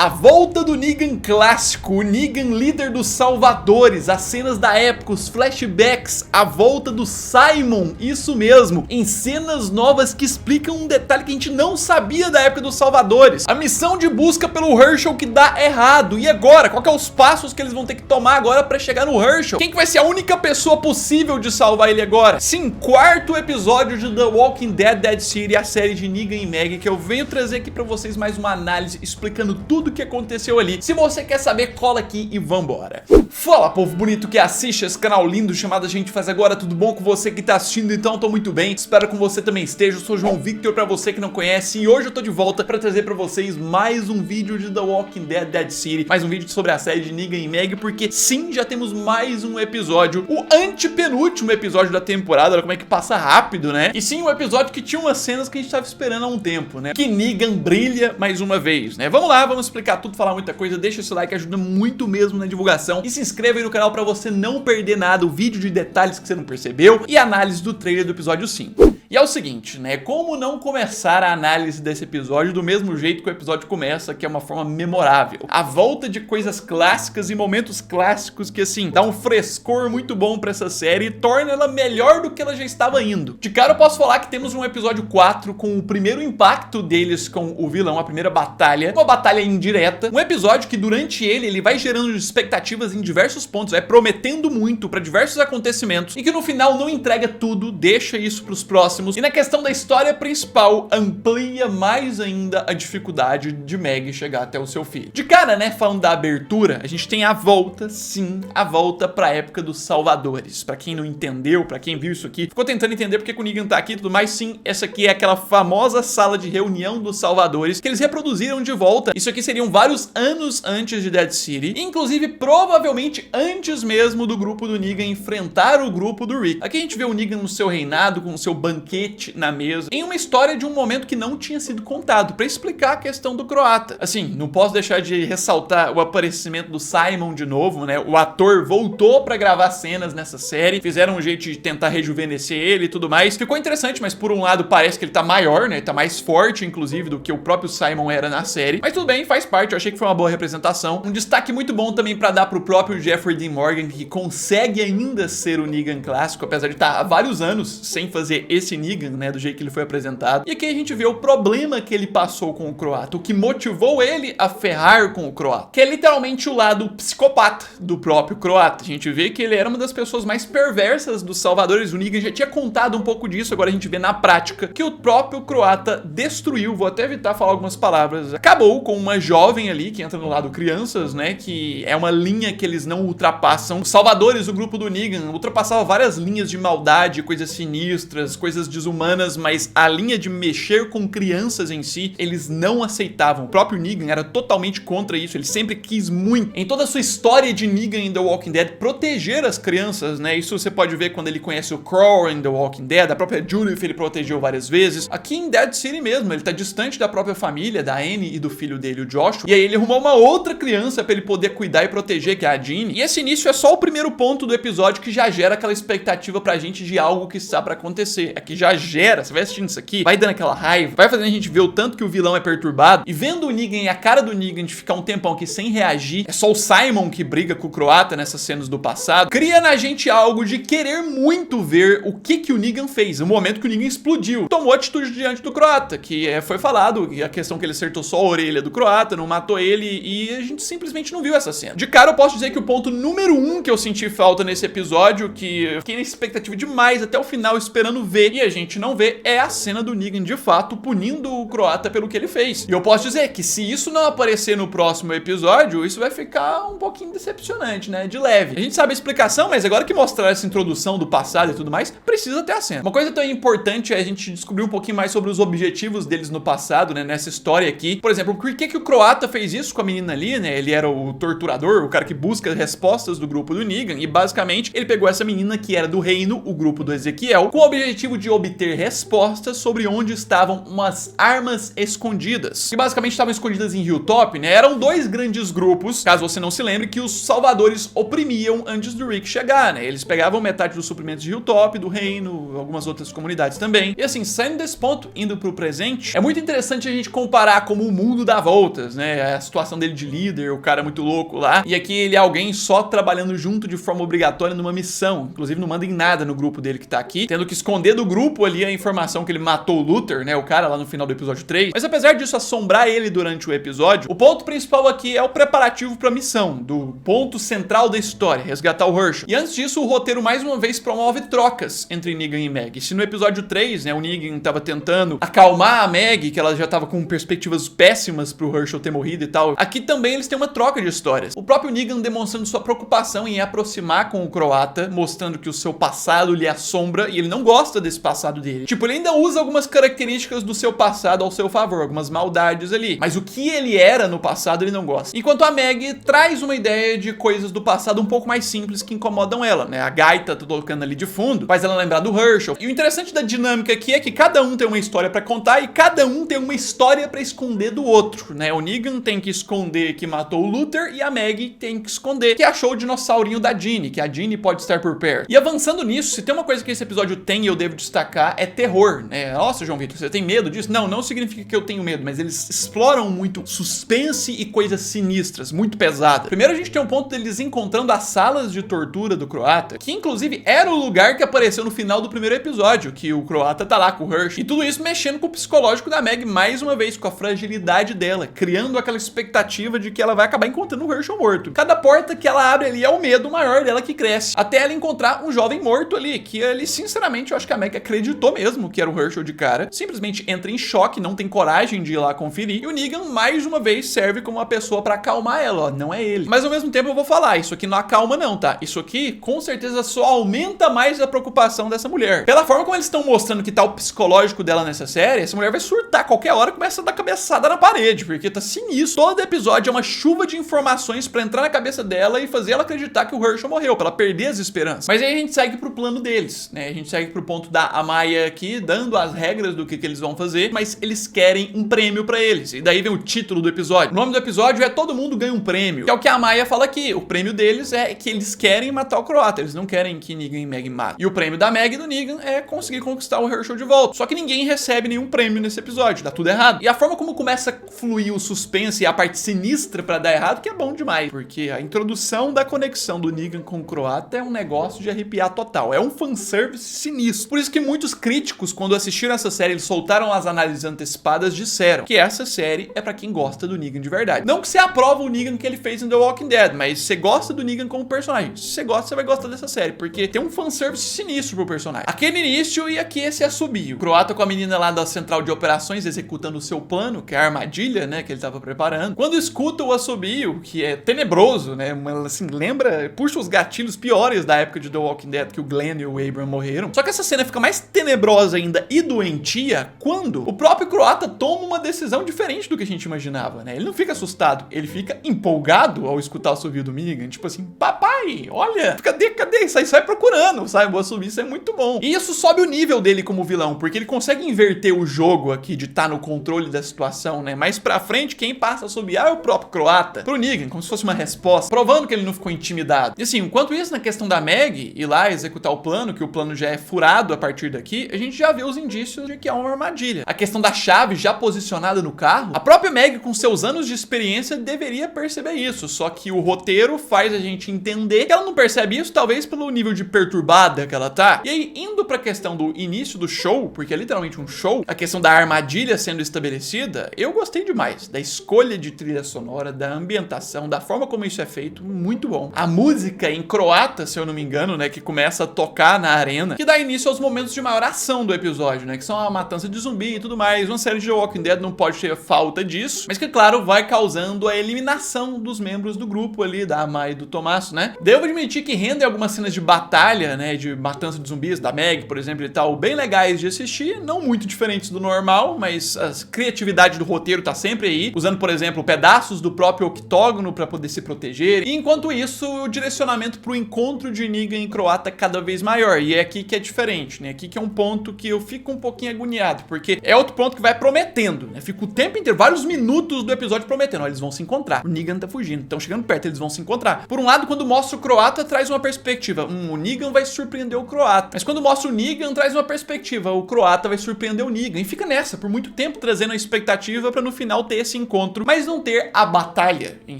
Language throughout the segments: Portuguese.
A volta do Negan clássico, o Negan líder dos Salvadores, as cenas da época, os flashbacks, a volta do Simon, isso mesmo, em cenas novas que explicam um detalhe que a gente não sabia da época dos Salvadores. A missão de busca pelo Herschel que dá errado, e agora? Qual que é os passos que eles vão ter que tomar agora pra chegar no Herschel? Quem que vai ser a única pessoa possível de salvar ele agora? Sim, quarto episódio de The Walking Dead Dead City, a série de Negan e Maggie, que eu venho trazer aqui pra vocês mais uma análise explicando tudo o que aconteceu ali. Se você quer saber, cola aqui e vambora. Fala, povo bonito que assiste esse canal lindo chamado A Gente Faz Agora, tudo bom com você que tá assistindo? Então, tô muito bem, espero que você também esteja. Eu sou João Victor, pra você que não conhece, e hoje eu tô de volta pra trazer pra vocês mais um vídeo de The Walking Dead Dead City, mais um vídeo sobre a série de Negan e Maggie, porque sim, já temos mais um episódio, o antepenúltimo episódio da temporada. Olha como é que passa rápido, né? E sim, um episódio que tinha umas cenas que a gente tava esperando há um tempo, né? Que Negan brilha mais uma vez, né? Vamos lá, vamos explicar tudo, falar muita coisa, deixa esse like, ajuda muito mesmo na divulgação, e se inscreva aí no canal pra você não perder nada, o vídeo de detalhes que você não percebeu e análise do trailer do episódio 5. E é o seguinte, né? Como não começar a análise desse episódio do mesmo jeito que o episódio começa, que é uma forma memorável. A volta de coisas clássicas e momentos clássicos que, assim, dá um frescor muito bom pra essa série e torna ela melhor do que ela já estava indo. De cara eu posso falar que temos um episódio 4 com o primeiro impacto deles com o vilão, a primeira batalha, uma batalha indireta, um episódio que durante ele vai gerando expectativas em diversos pontos, vai prometendo muito pra diversos acontecimentos e que no final não entrega tudo, deixa isso pros próximos. E na questão da história principal, amplia mais ainda a dificuldade de Maggie chegar até o seu filho. De cara, né, falando da abertura, a gente tem a volta, sim, a volta pra época dos Salvadores. Pra quem não entendeu, pra quem viu isso aqui, ficou tentando entender porque que o Negan tá aqui e tudo mais, sim, essa aqui é aquela famosa sala de reunião dos Salvadores que eles reproduziram de volta. Isso aqui seriam vários anos antes de Dead City, inclusive provavelmente antes mesmo do grupo do Negan enfrentar o grupo do Rick. Aqui a gente vê o Negan no seu reinado, com o seu banquete na mesa, em uma história de um momento que não tinha sido contado, pra explicar a questão do croata. Assim, não posso deixar de ressaltar o aparecimento do Simon de novo, né? O ator voltou pra gravar cenas nessa série, fizeram um jeito de tentar rejuvenescer ele e tudo mais. Ficou interessante, mas por um lado parece que ele tá maior, né? Ele tá mais forte, inclusive, do que o próprio Simon era na série. Mas tudo bem, faz parte, eu achei que foi uma boa representação. Um destaque muito bom também pra dar pro próprio Jeffrey Dean Morgan, que consegue ainda ser o Negan clássico, apesar de estar há vários anos sem fazer esse Negan, né, do jeito que ele foi apresentado. E aqui a gente vê o problema que ele passou com o croata, o que motivou ele a ferrar com o croata, que é literalmente o lado psicopata do próprio croata. A gente vê que ele era uma das pessoas mais perversas dos Salvadores. O Negan já tinha contado um pouco disso, agora a gente vê na prática que o próprio croata destruiu, vou até evitar falar algumas palavras, acabou com uma jovem ali que entra no lado crianças, né, que é uma linha que eles não ultrapassam. Os Salvadores, o grupo do Negan, ultrapassava várias linhas de maldade, coisas sinistras, coisas desumanas, mas a linha de mexer com crianças em si, eles não aceitavam. O próprio Negan era totalmente contra isso, ele sempre quis muito, em toda a sua história de Negan em The Walking Dead, proteger as crianças, né? Isso você pode ver quando ele conhece o Crow em The Walking Dead, a própria Judith ele protegeu várias vezes. Aqui em Dead City mesmo, ele tá distante da própria família, da Annie e do filho dele, o Joshua, e aí ele arrumou uma outra criança pra ele poder cuidar e proteger, que é a Jeannie. E esse início é só o primeiro ponto do episódio que já gera aquela expectativa pra gente de algo que está pra acontecer. Aqui já gera, você vai assistindo isso aqui, vai dando aquela raiva, vai fazendo a gente ver o tanto que o vilão é perturbado, e vendo o Negan e a cara do Negan de ficar um tempão aqui sem reagir, é só o Simon que briga com o croata nessas cenas do passado, cria na gente algo de querer muito ver o que o Negan fez, no momento que o Negan explodiu, tomou atitude diante do croata, que foi falado, a questão que ele acertou só a orelha do croata, não matou ele, e a gente simplesmente não viu essa cena. De cara eu posso dizer que o ponto número 1 que eu senti falta nesse episódio, que eu fiquei na expectativa demais até o final esperando ver, e a gente não vê, é a cena do Negan de fato punindo o croata pelo que ele fez. E eu posso dizer que se isso não aparecer no próximo episódio, isso vai ficar um pouquinho decepcionante, né, de leve. A gente sabe a explicação, mas agora que mostrar essa introdução do passado e tudo mais, precisa ter a cena. Uma coisa tão importante é a gente descobrir um pouquinho mais sobre os objetivos deles no passado, né, nessa história aqui. Por exemplo, por que o croata fez isso com a menina ali, né, ele era o torturador, o cara que busca respostas do grupo do Negan, e basicamente ele pegou essa menina que era do reino, o grupo do Ezequiel, com o objetivo de obter respostas sobre onde estavam umas armas escondidas, que basicamente estavam escondidas em Hilltop, né? Eram dois grandes grupos, caso você não se lembre, que os Salvadores oprimiam antes do Rick chegar, né? Eles pegavam metade dos suprimentos de Hilltop, do reino, algumas outras comunidades também. E assim, saindo desse ponto, indo pro presente, é muito interessante a gente comparar como o mundo dá voltas, né? A situação dele de líder, o cara muito louco lá, e aqui ele é alguém só trabalhando junto de forma obrigatória numa missão. Inclusive não manda em nada no grupo dele que tá aqui, tendo que esconder do grupo ali a informação que ele matou o Luther, né? O cara lá no final do episódio 3. Mas apesar disso assombrar ele durante o episódio, o ponto principal aqui é o preparativo pra missão, do ponto central da história, resgatar o Hershel. E antes disso, o roteiro mais uma vez promove trocas entre Negan e Meg. Se no episódio 3, né, o Negan tava tentando acalmar a Meg, que ela já tava com perspectivas péssimas pro Hershel ter morrido e tal, aqui também eles têm uma troca de histórias. O próprio Negan demonstrando sua preocupação em aproximar com o croata, mostrando que o seu passado lhe assombra e ele não gosta desse passado dele. Tipo, ele ainda usa algumas características do seu passado ao seu favor, algumas maldades ali, mas o que ele era no passado ele não gosta. Enquanto a Meg traz uma ideia de coisas do passado um pouco mais simples que incomodam ela, né? A gaita tá tocando ali de fundo, faz ela lembrar do Hershel. E o interessante da dinâmica aqui é que cada um tem uma história pra contar e cada um tem uma história pra esconder do outro, né? O Negan tem que esconder que matou o Luther e a Meg tem que esconder que achou o dinossaurinho da Jeannie, que a Jeannie pode estar por perto. E avançando nisso, se tem uma coisa que esse episódio tem e eu devo destacar, é terror, né? Nossa, João Vitor, você tem medo disso? Não, não significa que eu tenho medo, mas eles exploram muito suspense e coisas sinistras, muito pesadas. Primeiro a gente tem um ponto deles encontrando as salas de tortura do croata, que inclusive era o lugar que apareceu no final do primeiro episódio, que o croata tá lá com o Hershel. E tudo isso mexendo com o psicológico da Meg mais uma vez, com a fragilidade dela, criando aquela expectativa de que ela vai acabar encontrando o Hershel morto. Cada porta que ela abre ali é o medo maior dela que cresce, até ela encontrar um jovem morto ali, que ali, sinceramente, eu acho que a Meg acreditou mesmo que era o Hershel de cara, simplesmente entra em choque, não tem coragem de ir lá conferir, e o Negan, mais uma vez, serve como uma pessoa pra acalmar ela, ó, não é ele. Mas ao mesmo tempo eu vou falar, isso aqui não acalma não, tá? Isso aqui, com certeza, só aumenta mais a preocupação dessa mulher. Pela forma como eles estão mostrando que tá o psicológico dela nessa série, essa mulher vai surtar qualquer hora e começa a dar cabeçada na parede, porque tá sinistro. Todo episódio é uma chuva de informações pra entrar na cabeça dela e fazer ela acreditar que o Hershel morreu, pra ela perder as esperanças. Mas aí a gente segue pro plano deles, né? A gente segue pro ponto da Amaya aqui, dando as regras do que eles vão fazer, mas eles querem um prêmio pra eles. E daí vem o título do episódio. O nome do episódio é Todo Mundo Ganha um Prêmio, que é o que a Amaya fala aqui. O prêmio deles é que eles querem matar o croata, eles não querem que Negan e Meg matem. E o prêmio da Meg e do Negan é conseguir conquistar o Hershel de volta. Só que ninguém recebe nenhum prêmio nesse episódio, dá tudo errado. E a forma como começa a fluir o suspense e a parte sinistra pra dar errado, que é bom demais, porque a introdução da conexão do Negan com o croata é um negócio de arrepiar total, é um fanservice sinistro. Por isso que muitos críticos, quando assistiram essa série, eles soltaram as análises antecipadas, disseram que essa série é pra quem gosta do Negan de verdade. Não que você aprova o Negan que ele fez em The Walking Dead, mas você gosta do Negan como personagem. Se você gosta, você vai gostar dessa série, porque tem um fanservice sinistro pro personagem. Aquele início e aqui esse assobio. O croata com a menina lá da central de operações executando o seu plano, que é a armadilha, né, que ele tava preparando. Quando escuta o assobio, que é tenebroso, né, assim, lembra, puxa os gatilhos piores da época de The Walking Dead, que o Glenn e o Abraham morreram. Só que essa cena fica mais tenebrosa ainda e doentia quando o próprio croata toma uma decisão diferente do que a gente imaginava, né? Ele não fica assustado, ele fica empolgado ao escutar o assobio do Negan, tipo assim, papai, olha, cadê? Sai procurando, sabe? O assobio, isso é muito bom. E isso sobe o nível dele como vilão, porque ele consegue inverter o jogo aqui de estar no controle da situação, né? Mais pra frente, quem passa a assobiar é o próprio croata pro Negan, como se fosse uma resposta, provando que ele não ficou intimidado. E assim, enquanto isso, na questão da Meg ir lá executar o plano, que o plano já é furado a partir daqui, a gente já vê os indícios de que é uma armadilha. A questão da chave já posicionada no carro, a própria Meg, com seus anos de experiência, deveria perceber isso, só que o roteiro faz a gente entender que ela não percebe isso, talvez pelo nível de perturbada que ela tá. E aí, indo pra questão do início do show, porque é literalmente um show, a questão da armadilha sendo estabelecida, eu gostei demais da escolha de trilha sonora, da ambientação, da forma como isso é feito, muito bom. A música em croata, se eu não me engano, né, que começa a tocar na arena, que dá início aos momentos de maior ação do episódio, né, que são a matança de zumbi e tudo mais. Uma série de The Walking Dead não pode ter falta disso, mas que, claro, vai causando a eliminação dos membros do grupo ali, da Amaya e do Tommaso, né. Devo admitir que rendem algumas cenas de batalha, né, de matança de zumbis, da Meg, por exemplo, e tal, bem legais de assistir, não muito diferentes do normal, mas a criatividade do roteiro tá sempre aí, usando, por exemplo, pedaços do próprio octógono pra poder se proteger, e enquanto isso, o direcionamento pro encontro de Negan e croata cada vez maior, e é aqui que é diferente, né, aqui, que é um ponto que eu fico um pouquinho agoniado, porque é outro ponto que vai prometendo, né? Fica o tempo inteiro, vários minutos do episódio prometendo, ó, eles vão se encontrar. O Negan tá fugindo, estão chegando perto, eles vão se encontrar. Por um lado, quando mostra o croata, traz uma perspectiva, o Negan vai surpreender o croata. Mas quando mostra o Negan, traz uma perspectiva, o croata vai surpreender o Negan. E fica nessa, por muito tempo, trazendo a expectativa pra no final ter esse encontro, mas não ter a batalha em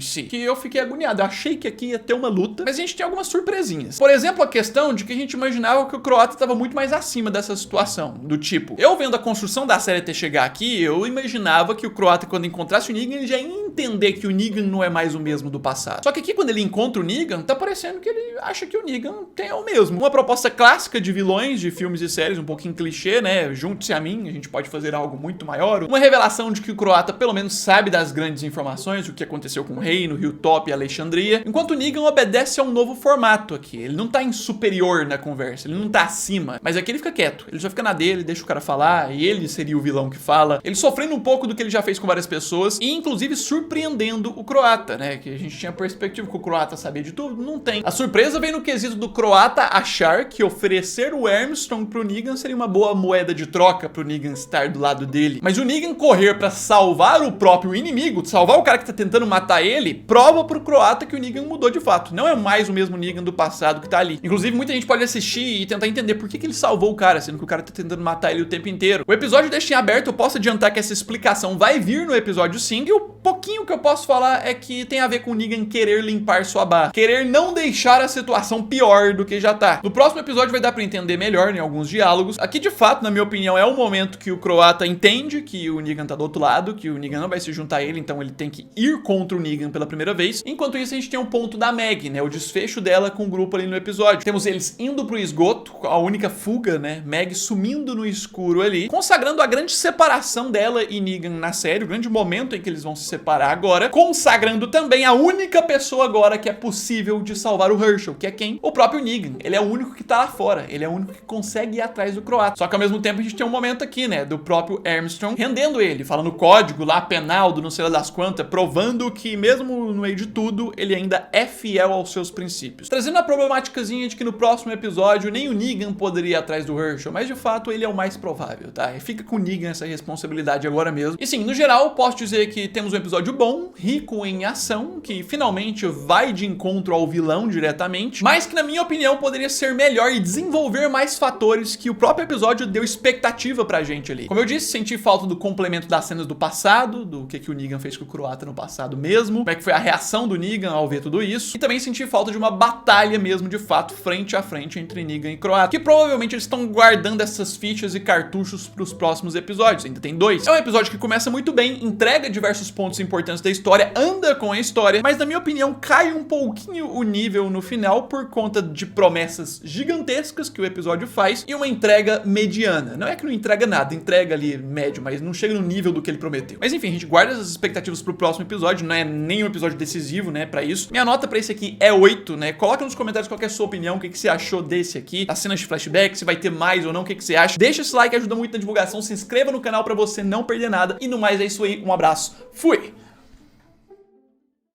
si. Que eu fiquei agoniado, eu achei que aqui ia ter uma luta, mas a gente tem algumas surpresinhas. Por exemplo, a questão de que a gente imaginava que o croata estava muito mais acima dessa situação. Do tipo, eu vendo a construção da série até chegar aqui, eu imaginava que o croata, quando encontrasse o Negan, ele já ia entender que o Negan não é mais o mesmo do passado. Só que aqui, quando ele encontra o Negan, tá parecendo que ele acha que o Negan é o mesmo. Uma proposta clássica de vilões de filmes e séries, um pouquinho clichê, né? Junte-se a mim, a gente pode fazer algo muito maior. Uma revelação de que o croata pelo menos sabe das grandes informações, o que aconteceu com o Reino, Hilltop e Alexandria, enquanto o Negan obedece a um novo formato aqui. Ele não tá em superior na conversa, ele não tá acima, mas aqui ele fica quieto, ele só fica na dele, deixa o cara falar, e ele seria o vilão que fala, ele sofrendo um pouco do que ele já fez com várias pessoas, e inclusive surpreendendo o croata, né? Que a gente tinha a perspectiva que o croata sabia de tudo, não tem. A surpresa vem no quesito do croata achar que oferecer o Armstrong pro Negan seria uma boa moeda de troca pro Negan estar do lado dele. Mas o Negan correr pra salvar o próprio inimigo, salvar o cara que tá tentando matar ele, prova pro croata que o Negan mudou de fato. Não é mais o mesmo Negan do passado que tá ali. Inclusive, muita gente pode assistir e tentar entender por que ele salvou o cara, sendo que o cara tá tentando matar ele o tempo inteiro. O episódio deixa em aberto, eu posso adiantar que essa explicação vai vir no episódio 5, e o pouquinho que eu posso falar é que tem a ver com o Negan querer limpar sua barra, querer não deixar a situação pior do que já tá. No próximo episódio vai dar pra entender melhor em alguns diálogos. Aqui, de fato, na minha opinião, é o momento que o croata entende que o Negan tá do outro lado, que o Negan não vai se juntar a ele, então ele tem que ir contra o Negan pela primeira vez. Enquanto isso, a gente tem um ponto da Meg, né? O desfecho dela com o grupo ali no episódio. Temos eles indo pro esgoto, a única fuga, né? Meg sumindo no escuro ali, consagrando a grande separação dela e Negan na série, o grande momento em que eles vão se separar agora, consagrando também a única pessoa agora que é possível de salvar o Herschel, que é quem? O próprio Negan. Ele é o único que tá lá fora, ele é o único que consegue ir atrás do croata. Só que ao mesmo tempo a gente tem um momento aqui, né, do próprio Armstrong rendendo ele, falando código lá, penal do não sei lá das quantas, provando que mesmo no meio de tudo, ele ainda é fiel aos seus princípios. Trazendo a problemáticazinha de que no próximo episódio nem o Negan poderia ir atrás do Herschel, mas de fato ele é o mais provável, tá? E fica com o Negan essa responsabilidade agora mesmo. E sim, no geral, posso dizer que temos um episódio bom, rico em ação, que finalmente vai de encontro ao vilão diretamente, mas que na minha opinião poderia ser melhor e desenvolver mais fatores que o próprio episódio deu expectativa pra gente ali. Como eu disse, senti falta do complemento das cenas do passado, do que o Negan fez com o croata no passado mesmo, como é que foi a reação do Negan ao ver tudo isso, e também senti falta de uma batalha mesmo de fato, frente a frente entre Negan e croata, que provavelmente eles estão guardando essas fichas e cartuchos pros próximos episódios, ainda tem 2. É um episódio que começa muito bem, entrega diversos pontos importantes da história, anda com a história, mas na minha opinião cai um pouquinho o nível no final por conta de promessas gigantescas que o episódio faz e uma entrega mediana. Não é que não entrega nada, entrega ali médio, mas não chega no nível do que ele prometeu. Mas enfim, a gente guarda essas expectativas pro próximo episódio, não é nem um episódio decisivo, né, pra isso. Minha nota pra esse aqui é 8, né? Coloca nos comentários qual que é a sua opinião, o que você achou desse aqui, as cenas de flashback, se vai ter mais ou não, o que você acha. Deixa esse like, ajuda muito na divulgação, se inscreva no canal pra você não perder nada. E no mais é isso aí, um abraço, fui!